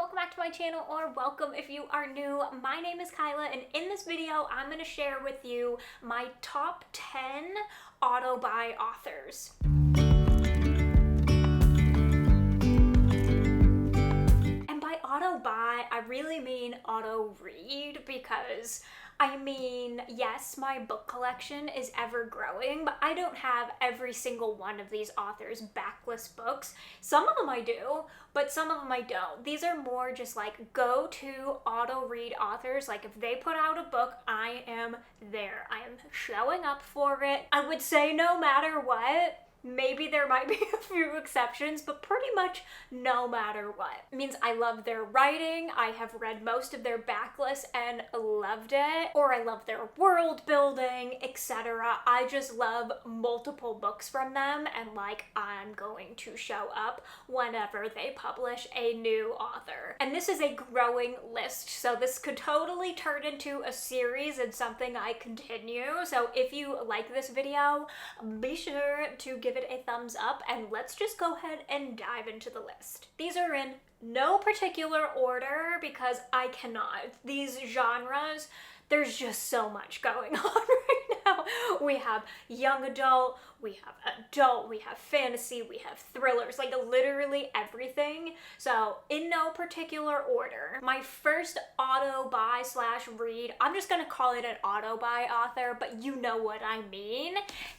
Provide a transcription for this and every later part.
welcome back to my channel, or welcome if you are new. My name is Kyla, and in this video I'm going to share with you my top 10 auto-buy authors. And by auto-buy, I really mean auto-read, because I mean, yes, my book collection is ever growing, but I don't have every single one of these authors' backlist books. Some of them I do, but some of them I don't. These are more just like go-to auto-read authors. Like if they put out a book, I am there. I am showing up for it. I would say no matter what. Maybe there might be a few exceptions, but pretty much no matter what. It means I love their writing, I have read most of their backlists and loved it, or I love their world building, etc. I just love multiple books from them, and like I'm going to show up whenever they publish a new author. And this is a growing list, so this could totally turn into a series and something I continue. So if you like this video, be sure to give it a thumbs up, and let's just go ahead and dive into the list. These are in no particular order because I cannot. These genres, there's just so much going on right now. We have young adult, we have fantasy, we have thrillers, like literally everything. So in no particular order, my first auto-buy slash read, I'm just gonna call it an auto-buy author, but you know what I mean,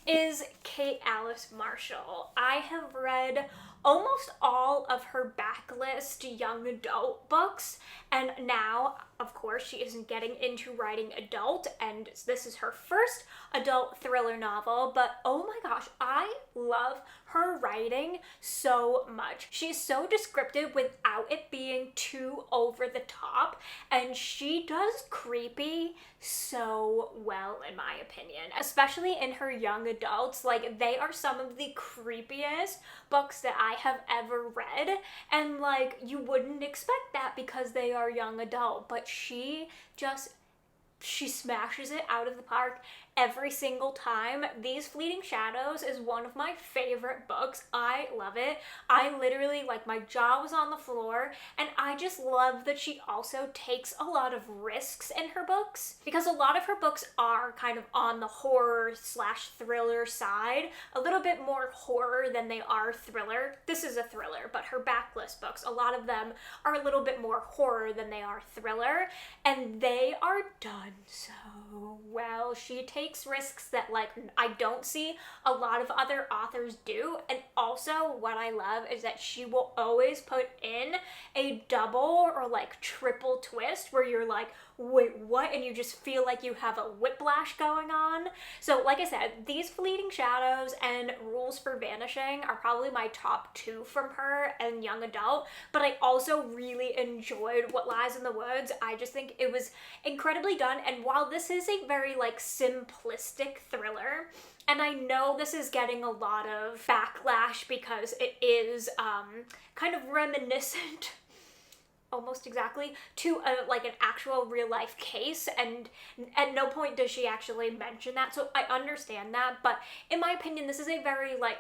is Kate Alice Marshall. I have read almost all of her backlist young adult books, and now, of course, she isn't getting into writing adult, and this is her first adult thriller novel, but oh my gosh, I love her writing so much. She's so descriptive without it being too over the top, and she does creepy so well, in my opinion, especially in her young adults. Like, they are some of the creepiest books that I have ever read, and like, you wouldn't expect that because they are young adult, but she smashes it out of the park every single time. These Fleeting Shadows is one of my favorite books. I love it. I literally, like, my jaw was on the floor, and I just love that she also takes a lot of risks in her books, because a lot of her books are kind of on the horror slash thriller side, a little bit more horror than they are thriller. This is a thriller, but her backlist books, a lot of them are a little bit more horror than they are thriller, and they are done so well. She takes risks that like I don't see a lot of other authors do, and also what I love is that she will always put in a double or like triple twist where you're like, wait, what? And you just feel like you have a whiplash going on. So like I said, these Fleeting Shadows and Rules for Vanishing are probably my top two from her and young adult, but I also really enjoyed What Lies in the Woods. I just think it was incredibly done, and while this is a very like simplistic thriller, and I know this is getting a lot of backlash because it is kind of reminiscent almost exactly to like an actual real life case, and at no point does she actually mention that, so I understand that, but in my opinion this is a very like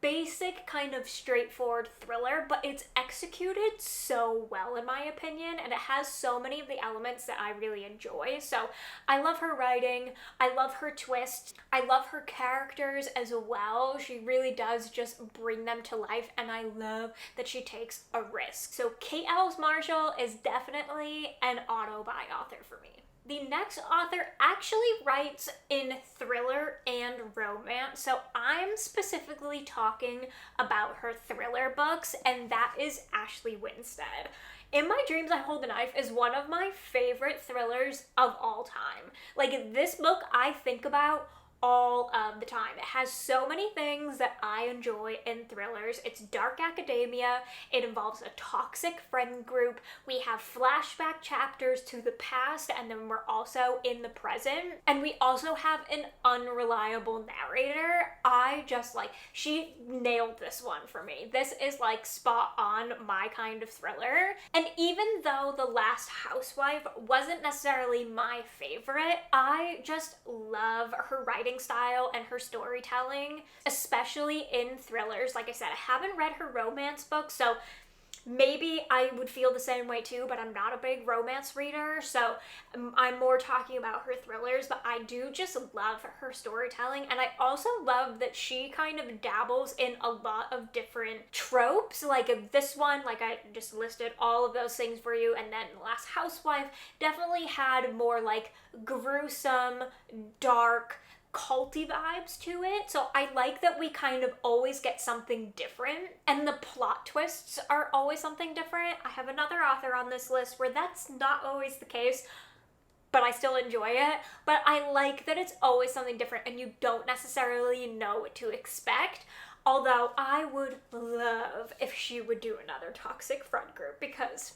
basic kind of straightforward thriller, but it's executed so well in my opinion, and it has so many of the elements that I really enjoy. So I love her writing, I love her twists, I love her characters as well. She really does just bring them to life, and I love that she takes a risk. So Kate Alice Marshall is definitely an auto-buy author for me. The next author actually writes in thriller and romance, so I'm specifically talking about her thriller books, and that is Ashley Winstead. In My Dreams I Hold the Knife is one of my favorite thrillers of all time. Like, this book I think about all of the time. It has so many things that I enjoy in thrillers. It's dark academia, it involves a toxic friend group, we have flashback chapters to the past, and then we're also in the present, and we also have an unreliable narrator. I just like, she nailed this one for me. This is like spot on my kind of thriller, and even though The Last Housewife wasn't necessarily my favorite, I just love her writing style and her storytelling, especially in thrillers. Like I said, I haven't read her romance books, so maybe I would feel the same way too, but I'm not a big romance reader, so I'm more talking about her thrillers, but I do just love her storytelling, and I also love that she kind of dabbles in a lot of different tropes. Like this one, like I just listed all of those things for you, and then The Last Housewife definitely had more like gruesome, dark, culty vibes to it. So I like that we kind of always get something different, and the plot twists are always something different. I have another author on this list where that's not always the case, but I still enjoy it. But I like that it's always something different and you don't necessarily know what to expect. Although I would love if she would do another toxic friend group, because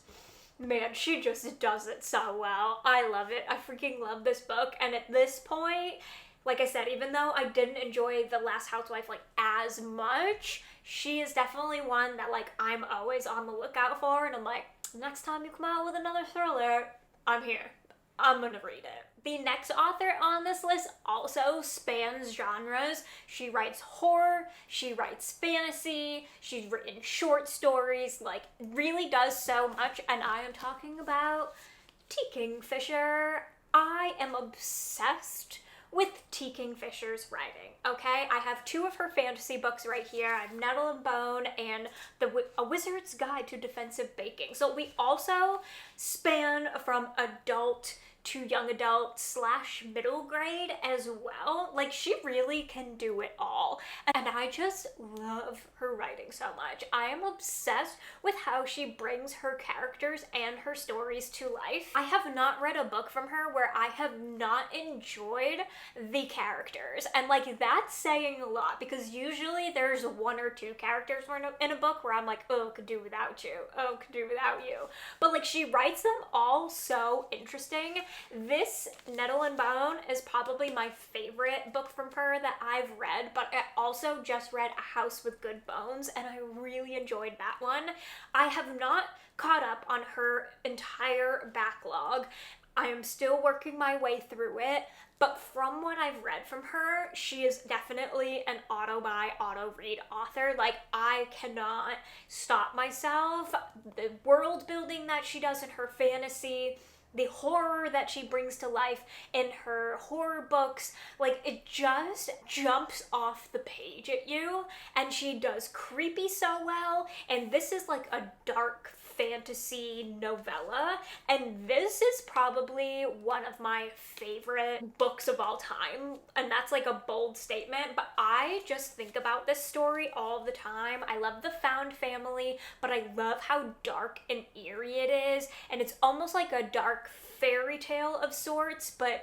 man, she just does it so well. I love it. I freaking love this book, and at this point, like I said, even though I didn't enjoy The Last Housewife like as much, she is definitely one that like I'm always on the lookout for, and I'm like, next time you come out with another thriller, I'm here. I'm gonna read it. The next author on this list also spans genres. She writes horror, she writes fantasy, she's written short stories, like really does so much, and I am talking about T. Kingfisher. I am obsessed with T. Kingfisher's writing, okay? I have two of her fantasy books right here. I have Nettle and Bone and A Wizard's Guide to Defensive Baking. So we also span from adult to young adult / middle grade as well. Like, she really can do it all. And I just love her writing so much. I am obsessed with how she brings her characters and her stories to life. I have not read a book from her where I have not enjoyed the characters. And like, that's saying a lot, because usually there's one or two characters in a book where I'm like, oh, could do without you. Oh, could do without you. But like, she writes them all so interesting. This Nettle and Bone is probably my favorite book from her that I've read, but I also just read A House with Good Bones, and I really enjoyed that one. I have not caught up on her entire backlog. I am still working my way through it, but from what I've read from her, she is definitely an auto-buy, auto-read author. Like, I cannot stop myself. The world building that she does in her fantasy, the horror that she brings to life in her horror books, like, it just jumps off the page at you, and she does creepy so well, and this is like a dark fantasy novella, and this is probably one of my favorite books of all time, and that's like a bold statement, but I just think about this story all the time. I love the found family, but I love how dark and eerie it is, and it's almost like a dark fairy tale of sorts, but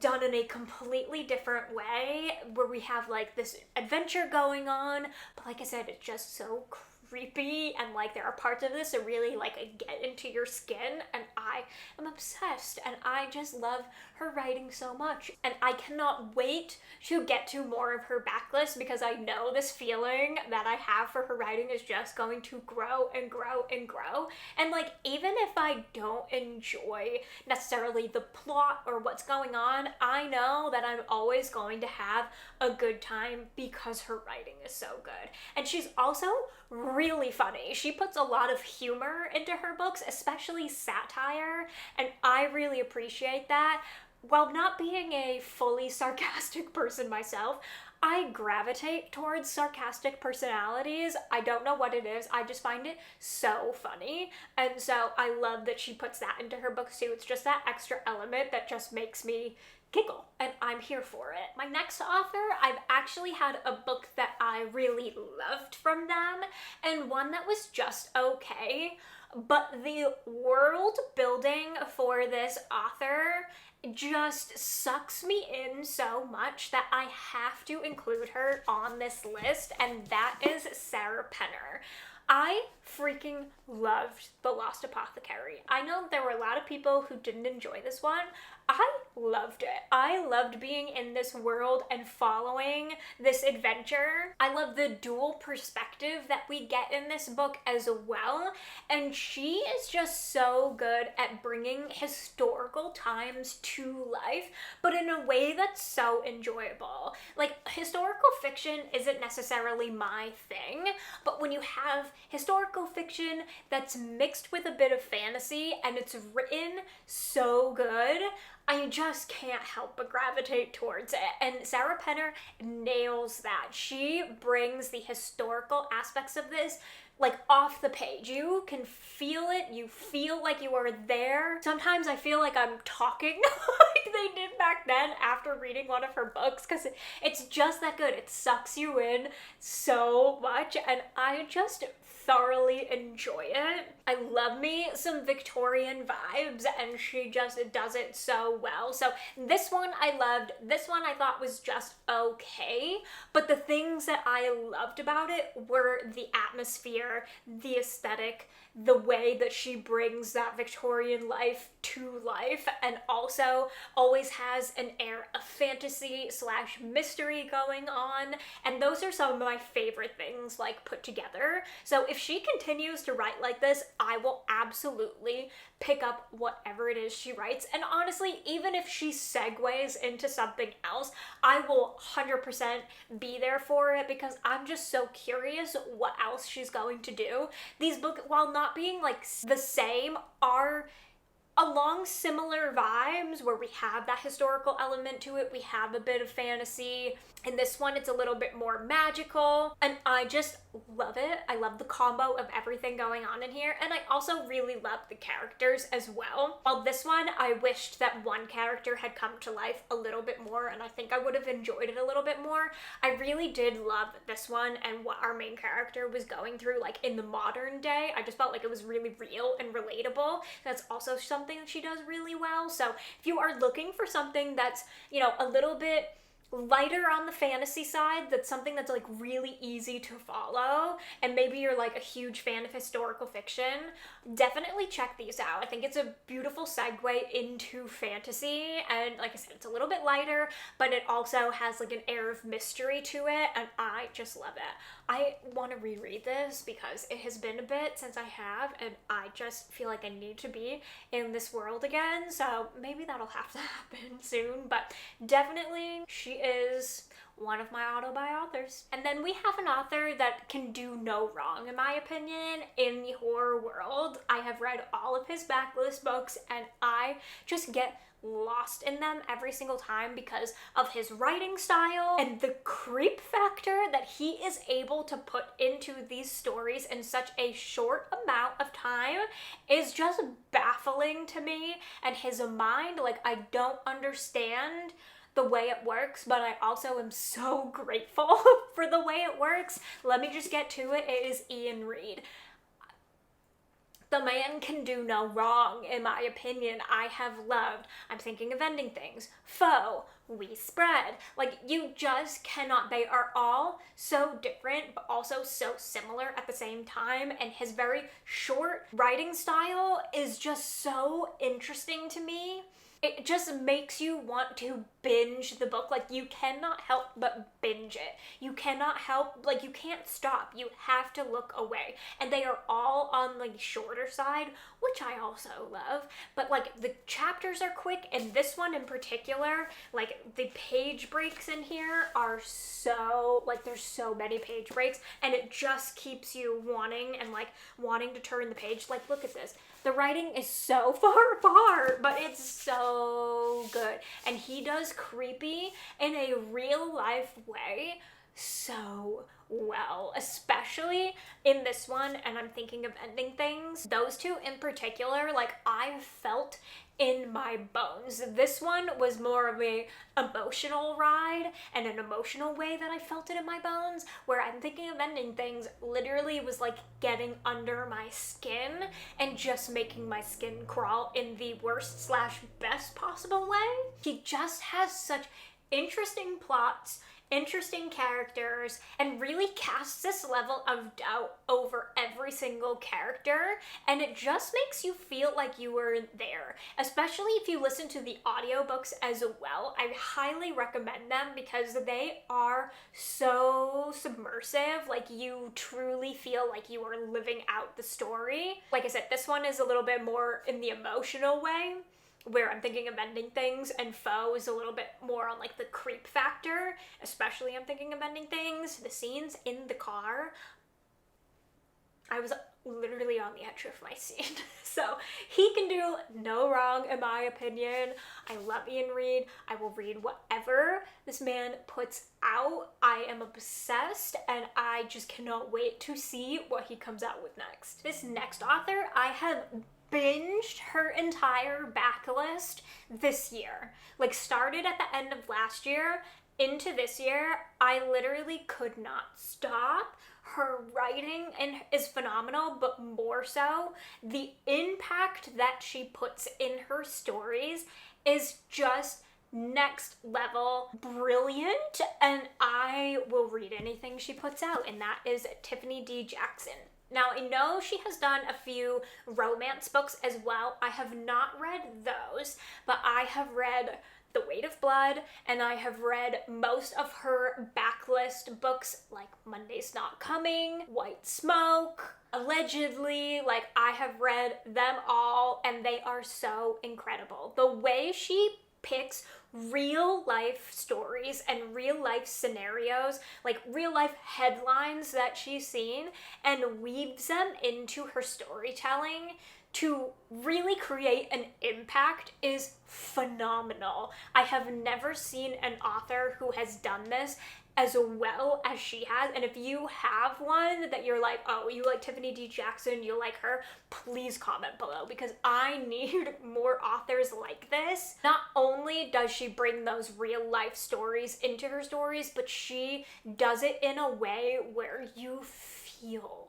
done in a completely different way, where we have like this adventure going on, but like I said, it's just so creepy, and like there are parts of this that really like get into your skin, and I am obsessed, and I just love her writing so much, and I cannot wait to get to more of her backlist, because I know this feeling that I have for her writing is just going to grow and grow and grow. And like, even if I don't enjoy necessarily the plot or what's going on, I know that I'm always going to have a good time because her writing is so good. And she's also really funny. She puts a lot of humor into her books, especially satire, and I really appreciate that. While not being a fully sarcastic person myself, I gravitate towards sarcastic personalities. I don't know what it is, I just find it so funny, and so I love that she puts that into her books too. It's just that extra element that just makes me giggle, and I'm here for it. My next author, I've actually had a book that I really loved from them, and one that was just okay, but the world building for this author just sucks me in so much that I have to include her on this list, and that is Sarah Penner. I freaking loved The Lost Apothecary. I know there were a lot of people who didn't enjoy this one. I loved it. I loved being in this world and following this adventure. I love the dual perspective that we get in this book as well. And she is just so good at bringing historical times to life, but in a way that's so enjoyable. Like, historical fiction isn't necessarily my thing, but when you have historical fiction that's mixed with a bit of fantasy, and it's written so good. I just can't help but gravitate towards it. And Sarah Penner nails that. She brings the historical aspects of this like off the page. You can feel it. You feel like you are there. Sometimes I feel like I'm talking like they did back then after reading one of her books, because it's just that good. It sucks you in so much, and I just thoroughly enjoy it. I love me some Victorian vibes, and she just does it so well. So this one I loved. This one I thought was just okay, but the things that I loved about it were the atmosphere, the aesthetic, the way that she brings that Victorian life to life, and also always has an air of fantasy slash mystery going on, and those are some of my favorite things like put together. So if she continues to write like this, I will absolutely pick up whatever it is she writes. And honestly, even if she segues into something else, I will 100% be there for it, because I'm just so curious what else she's going to do. These books, while not being like the same, are along similar vibes where we have that historical element to it, we have a bit of fantasy. In this one, it's a little bit more magical, and I just love it. I love the combo of everything going on in here, and I also really love the characters as well. While this one, I wished that one character had come to life a little bit more, and I think I would have enjoyed it a little bit more. I really did love this one and what our main character was going through, like in the modern day. I just felt like it was really real and relatable. That's also something that she does really well. So if you are looking for something that's, you know, a little bit lighter on the fantasy side, that's something that's like really easy to follow, and maybe you're like a huge fan of historical fiction, definitely check these out. I think it's a beautiful segue into fantasy, and like I said, it's a little bit lighter, but it also has like an air of mystery to it, and I just love it. I want to reread this because it has been a bit since I have, and I just feel like I need to be in this world again, so maybe that'll have to happen soon. But definitely she is one of my auto-buy authors. And then we have an author that can do no wrong, in my opinion, in the horror world. I have read all of his backlist books, and I just get lost in them every single time because of his writing style and the creep factor that he is able to put into these stories in such a short amount of time is just baffling to me. And his mind, like, I don't understand the way it works, but I also am so grateful for the way it works. Let me just get to it. It is Ian Reid. The man can do no wrong, in my opinion. I have loved I'm Thinking of Ending Things, Foe, We Spread. Like, you just cannot. They are all so different, but also so similar at the same time, and his very short writing style is just so interesting to me. It just makes you want to binge the book. Like, you cannot help but binge it. You cannot help, like, you can't stop. You have to look away. And they are all on the shorter side, which I also love. But, like, the chapters are quick, and this one in particular, like, the page breaks in here are so, like, there's so many page breaks, and it just keeps you wanting to turn the page. Like, look at this. The writing is so far apart, but it's so good. And he does creepy in a real life way so well, especially in this one, and I'm Thinking of Ending Things. Those two in particular, like, I felt in my bones. This one was more of a emotional ride, and an emotional way that I felt it in my bones, where I'm Thinking of Ending Things literally was like getting under my skin and just making my skin crawl in the worst slash best possible way. He just has such interesting plots, interesting characters, and really casts this level of doubt over every single character, and it just makes you feel like you were there, especially if you listen to the audiobooks as well. I highly recommend them because they are so submersive. Like, you truly feel like you are living out the story. Like I said, this one is a little bit more in the emotional way, where I'm Thinking of Ending Things, and Foe is a little bit more on like the creep factor, especially I'm Thinking of Ending Things. The scenes in the car I was literally on the edge of my seat. So he can do no wrong in my opinion. I love Ian Reid. I will read whatever this man puts out. I am obsessed and I just cannot wait to see what he comes out with next. This next author, I have binged her entire backlist this year. Like started at the end of last year into this year. I literally could not stop. Her writing is phenomenal, but more so, the impact that she puts in her stories is just next level brilliant, and I will read anything she puts out, and that is Tiffany D Jackson. Now, I know she has done a few romance books as well. I have not read those, but I have read The Weight of Blood, and I have read most of her backlist books like Monday's Not Coming, White Smoke, Allegedly. Like, I have read them all and they are so incredible. The way she picks real life stories and real life scenarios, like real life headlines that she's seen, and weaves them into her storytelling to really create an impact is phenomenal. I have never seen an author who has done this as well as she has. And if you have one that you're like, oh, you like Tiffany D Jackson, you like her, please comment below, because I need more authors like this. Not only does she bring those real life stories into her stories, but she does it in a way where you feel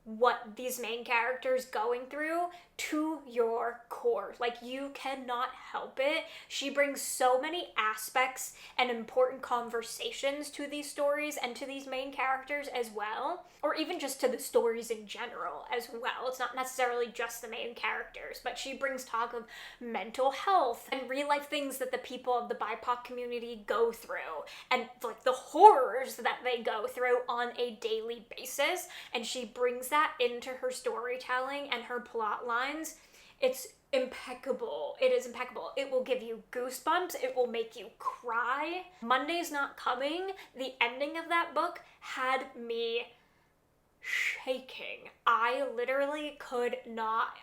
what these main characters going through to your core. Like, you cannot help it. She brings so many aspects and important conversations to these stories and to these main characters as well, or even just to the stories in general as well. It's not necessarily just the main characters, but she brings talk of mental health and real life things that the people of the BIPOC community go through, and like the horrors that they go through on a daily basis, and she brings that into her storytelling and her plot lines. It's impeccable. It is impeccable. It will give you goosebumps. It will make you cry. Monday's Not Coming, the ending of that book had me shaking. I literally could not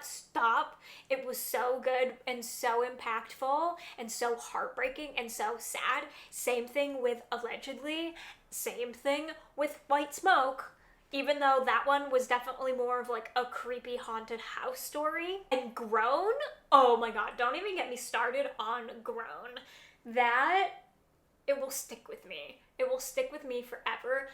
stop. It was so good and so impactful and so heartbreaking and so sad. Same thing with Allegedly. Same thing with White Smoke. Even though that one was definitely more of like a creepy haunted house story. And Grown, oh my god, don't even get me started on Grown. That, it will stick with me. It will stick with me forever.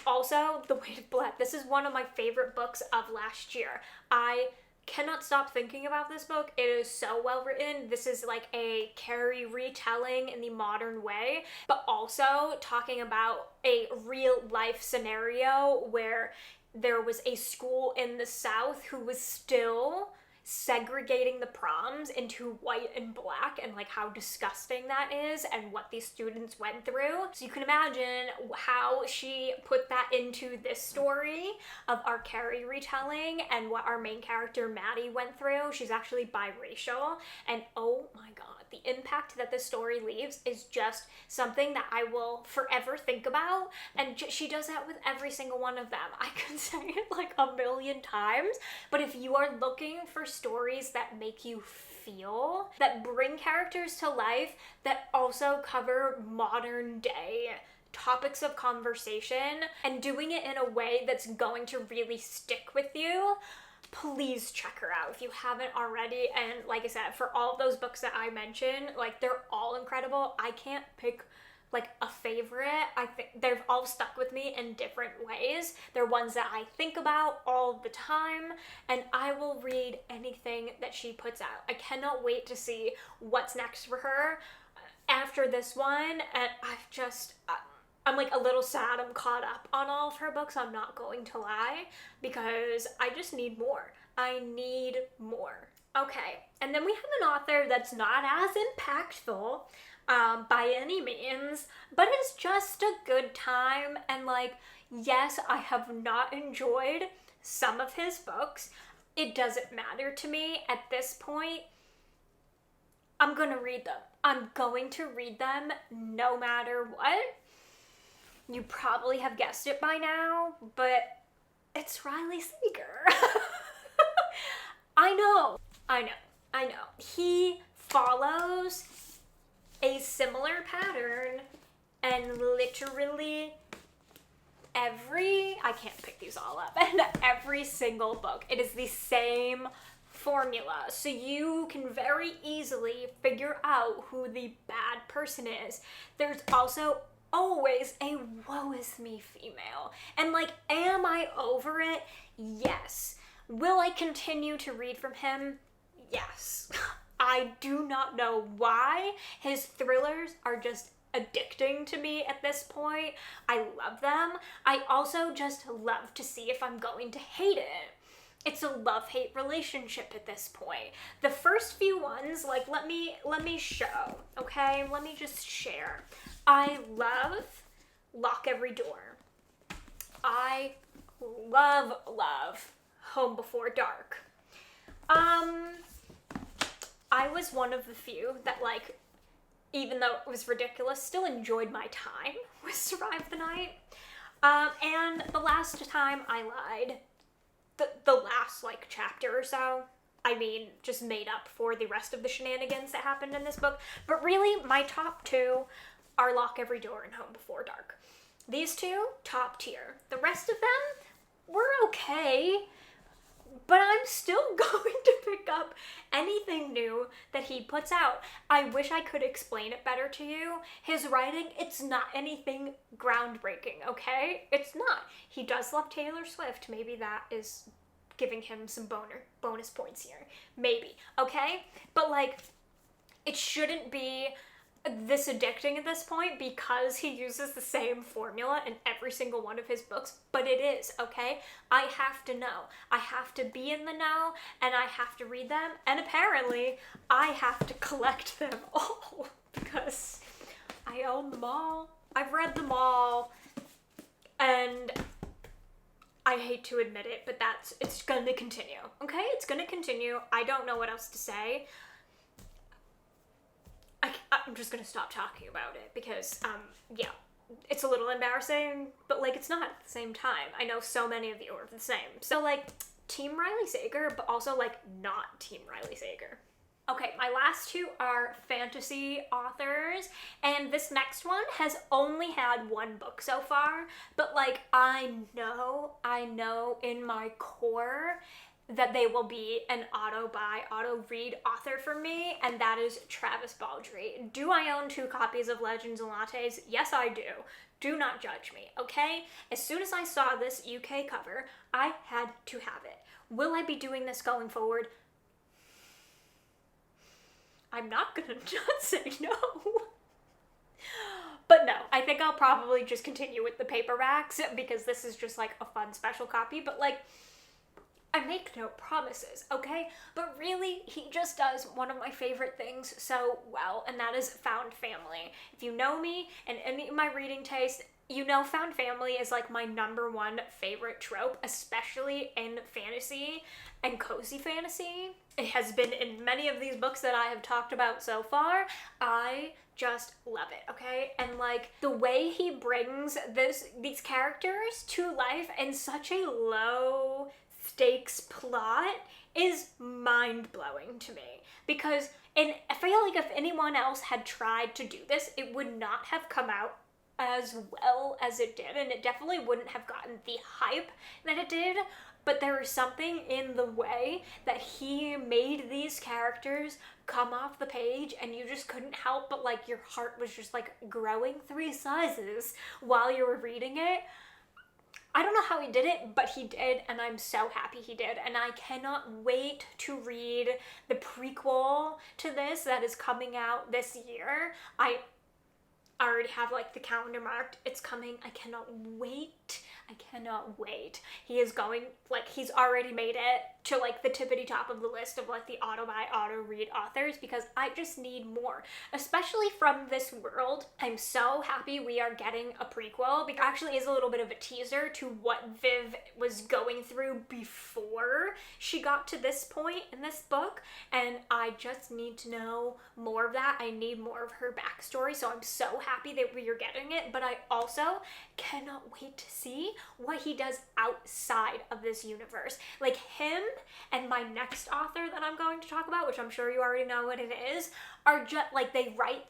Also, The Weight of Blood. This is one of my favorite books of last year. I cannot stop thinking about this book. It is so well written. This is like a Carrie retelling in the modern way, but also talking about a real life scenario where there was a school in the South who was still segregating the proms into white and black, and like how disgusting that is and what these students went through. So you can imagine how she put that into this story of our Carrie retelling and what our main character Maddie went through. She's actually biracial, and oh my god, the impact that this story leaves is just something that I will forever think about. And she does that with every single one of them. I could say it like a million times, but if you are looking for stories that make you feel, that bring characters to life, that also cover modern day topics of conversation and doing it in a way that's going to really stick with you, please check her out if you haven't already. And like I said, for all of those books that I mentioned, like, they're all incredible. I can't pick like a favorite. I think they've all stuck with me in different ways. They're ones that I think about all the time, and I will read anything that she puts out. I cannot wait to see what's next for her after this one, and I'm like a little sad I'm caught up on all of her books, I'm not going to lie, because I just need more. I need more. Okay, and then we have an author that's not as impactful by any means, but it's just a good time, and like, yes, I have not enjoyed some of his books. It doesn't matter to me at this point. I'm gonna read them. I'm going to read them no matter what. You probably have guessed it by now, but It's Riley Seeger. I know. He follows a similar pattern, and literally I can't pick these all up, and every single book, it is the same formula. So you can very easily figure out who the bad person is. There's also always a woe is me female. And like, am I over it? Yes. Will I continue to read from him? Yes. I do not know why. His thrillers are just addicting to me at this point. I love them. I also just love to see if I'm going to hate it. It's a love-hate relationship at this point. The first few ones, like, let me show, okay? Let me just share. I love Lock Every Door. I love Home Before Dark. I was one of the few that, like, even though it was ridiculous, still enjoyed my time with Survive the Night. And the last time I lied, the last, like, chapter or so, I mean, just made up for the rest of the shenanigans that happened in this book. But really, my top two are Lock Every Door and Home Before Dark. These two, top tier. The rest of them were okay, but I'm still going to pick up anything new that he puts out. I wish I could explain it better to you. His writing, it's not anything groundbreaking, okay? It's not. He does love Taylor Swift. Maybe that is giving him some bonus points here. Maybe, okay? But, like, it shouldn't be this addicting at this point because he uses the same formula in every single one of his books, but it is, okay? I have to know. I have to be in the know, and I have to read them, and apparently I have to collect them all because I own them all. I've read them all, and I hate to admit it, but it's gonna continue, okay? It's gonna continue. I don't know what else to say. I'm just gonna stop talking about it because, yeah, it's a little embarrassing, but, like, it's not at the same time. I know so many of you are the same. So, like, Team Riley Sager, but also, like, not Team Riley Sager. Okay, my last two are fantasy authors, and this next one has only had one book so far, but, like, I know in my core that they will be an auto-read author for me, and that is Travis Baldry. Do I own 2 copies of Legends and Lattes? Yes, I do. Do not judge me, okay? As soon as I saw this UK cover, I had to have it. Will I be doing this going forward? I'm not gonna not say no. But no, I think I'll probably just continue with the paperbacks because this is just, like, a fun special copy, but, like, I make no promises, okay? But really, he just does one of my favorite things so well, and that is found family. If you know me and any of my reading taste, you know found family is, like, my #1 favorite trope, especially in fantasy and cozy fantasy. It has been in many of these books that I have talked about so far. I just love it, okay? And, like, the way he brings these characters to life in such a low stakes plot is mind-blowing to me, because I feel like if anyone else had tried to do this, it would not have come out as well as it did, and it definitely wouldn't have gotten the hype that it did. But there was something in the way that he made these characters come off the page, and you just couldn't help but, like, your heart was just, like, growing 3 sizes while you were reading it. I don't know how he did it, but he did, and I'm so happy he did. And I cannot wait to read the prequel to this that is coming out this year. I already have, like, the calendar marked. It's coming. I cannot wait. He is going, like, he's already made it. to like the tippity top of the list of like the auto buy, auto read authors, because I just need more, especially from this world. I'm so happy we are getting a prequel, because it actually is a little bit of a teaser to what Viv was going through before she got to this point in this book, and I just need to know more of that. I need more of her backstory, so I'm so happy that we are getting it, but I also cannot wait to see what he does outside of this universe. Like him and my next author that I'm going to talk about, which I'm sure you already know what it is, are just like, they write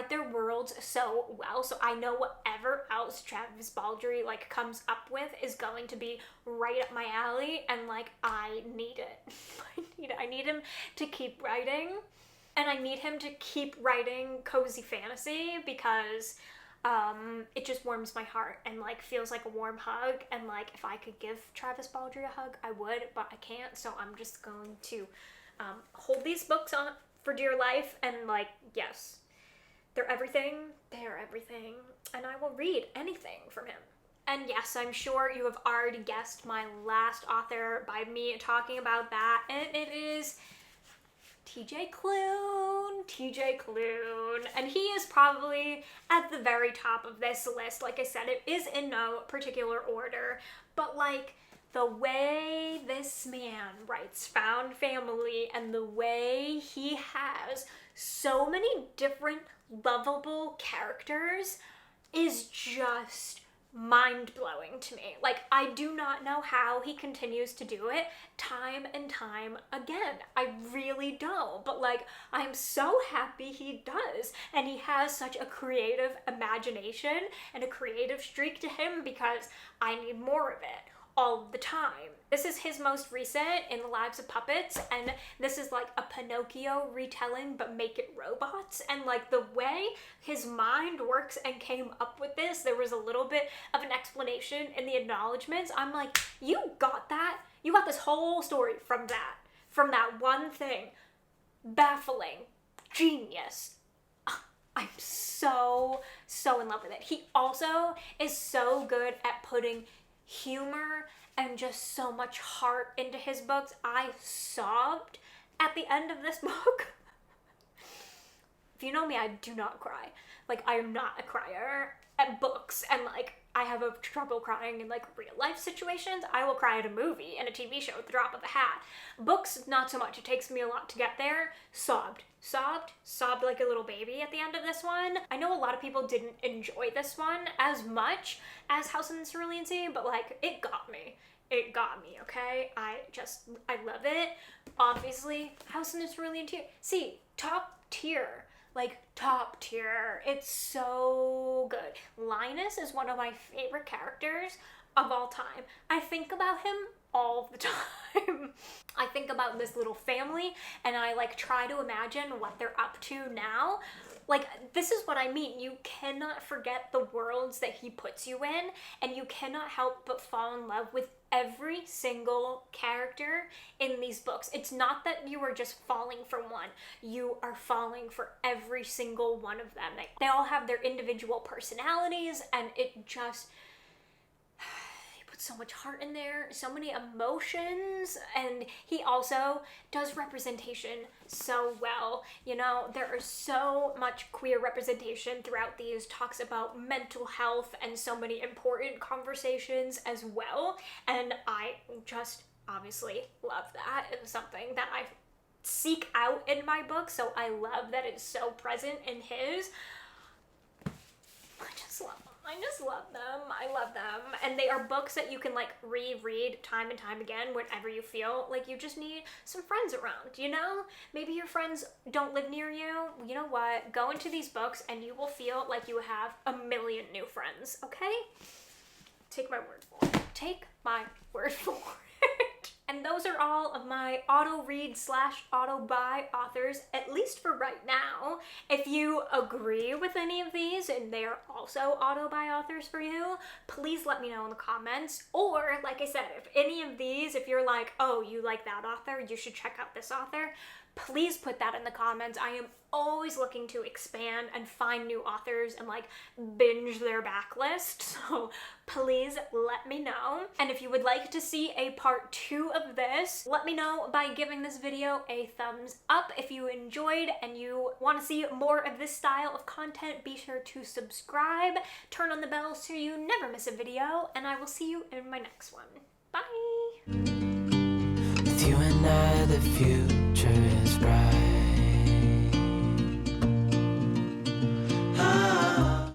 their worlds so well, so I know whatever else Travis Baldry like comes up with is going to be right up my alley, and like I need it. I need him to keep writing, and I need him to keep writing cozy fantasy, because it just warms my heart and like feels like a warm hug, and like if I could give Travis Baldry a hug, I would, but I can't, so I'm just going to hold these books on for dear life, and like, yes, they're everything, and I will read anything from him. And yes, I'm sure you have already guessed my last author by me talking about that, and it is TJ Klune, and he is probably at the very top of this list. Like I said, it is in no particular order, but like the way this man writes found family, and the way he has so many different lovable characters is just mind-blowing to me. Like, I do not know how he continues to do it time and time again. I really don't, but like, I'm so happy he does, and he has such a creative imagination and a creative streak to him, because I need more of it all the time. This is his most recent, In the Lives of Puppets, and this is like a Pinocchio retelling, but make it robots. And like the way his mind works and came up with this, there was a little bit of an explanation in the acknowledgements. I'm like, you got that? You got this whole story from that one thing. Baffling. Genius. I'm so in love with it. He also is so good at putting humor and just so much heart into his books. I sobbed at the end of this book. If you know me, I do not cry. Like, I am not a crier at books, and like, I have a trouble crying in like real life situations. I will cry at a movie and a TV show at the drop of a hat. Books, not so much. It takes me a lot to get there. Sobbed like a little baby at the end of this one. I know a lot of people didn't enjoy this one as much as House in the Cerulean Sea, but like, it got me. Okay? I love it. Obviously, House in the Cerulean Sea, top tier. Like, top tier. It's so good. Linus is one of my favorite characters of all time. I think about him all the time. I think about this little family, and I like try to imagine what they're up to now. Like, this is what I mean. You cannot forget the worlds that he puts you in, and you cannot help but fall in love with every single character in these books. It's not that you are just falling for one. You are falling for every single one of them. They all have their individual personalities, and it just... so much heart in there, so many emotions, and he also does representation so well. You know, there is so much queer representation throughout these, talks about mental health and so many important conversations as well, and I just obviously love that. It was something that I seek out in my book, so I love that it's so present in his. I just love them. I love them. And they are books that you can like reread time and time again whenever you feel like you just need some friends around, you know? Maybe your friends don't live near you. You know what? Go into these books and you will feel like you have a million new friends, okay? Take my word for it. Take my word for it. And those are all of my auto-read / auto-buy authors, at least for right now. If you agree with any of these and they are also auto-buy authors for you, please let me know in the comments. Or, like I said, if any of these, if you're like, oh, you like that author, you should check out this author, please put that in the comments. I am always looking to expand and find new authors and like binge their backlist, so please let me know. And if you would like to see a part 2 of this, let me know by giving this video a thumbs up. If you enjoyed and you want to see more of this style of content, be sure to subscribe, turn on the bell so you never miss a video, and I will see you in my next one. Bye! With you and I, the future